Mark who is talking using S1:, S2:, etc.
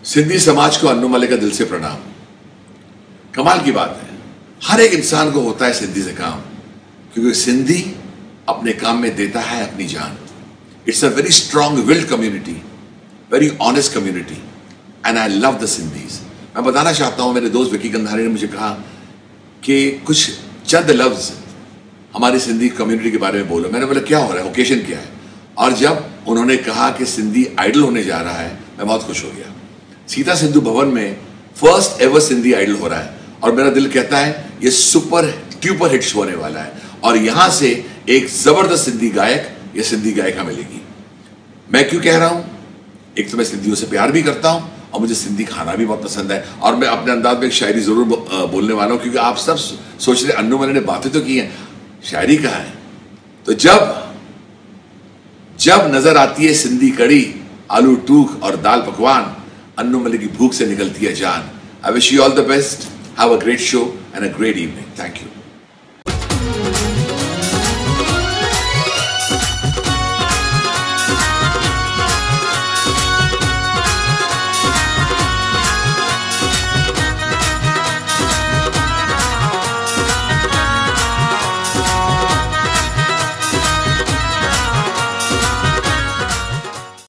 S1: सिंधी समाज को अन्नू मलिक का दिल से प्रणाम। कमाल की बात है, हर एक इंसान को होता है सिंधी से काम, क्योंकि सिंधी अपने काम में देता है अपनी जान। It's a very strong willed community, very honest community, and I love the Sindhis. मैं बताना चाहता हूं, मेरे दोस्त विकी गंधारी ने मुझे कहा कि कुछ चंद लफ्ज हमारी सिंधी कम्युनिटी के बारे में बोलो। मैंने बोला क्या हो रहा है, ओकेजन क्या है? और जब उन्होंने कहा कि सिंधी आइडल होने जा रहा है, मैं बहुत खुश हो गया। सीता सिंधु भवन में फर्स्ट एवर सिंधी आइडल हो रहा है और मेरा दिल कहता है ये सुपर ट्यूपर हिट्स होने वाला है और यहां से एक जबरदस्त सिंधी गायक या सिंधी गायिका मिलेगी। मैं क्यों कह रहा हूं? एक तो मैं सिंधियों से प्यार भी करता हूं और मुझे सिंधी खाना भी बहुत पसंद है और मैं अपने अंदाज में एक शायरी जरूर बोलने वाला हूं, क्योंकि आप सब सोच रहे अन्नू मलिक ने बातें तो की हैं, शायरी कहाँ है? तो जब नजर आती है सिंधी कड़ी, आलू टूक और दाल पकवान, अन्नू मलिक की भूख से निकलती है जान। I wish you all the best, have a great show and a great evening. Thank you.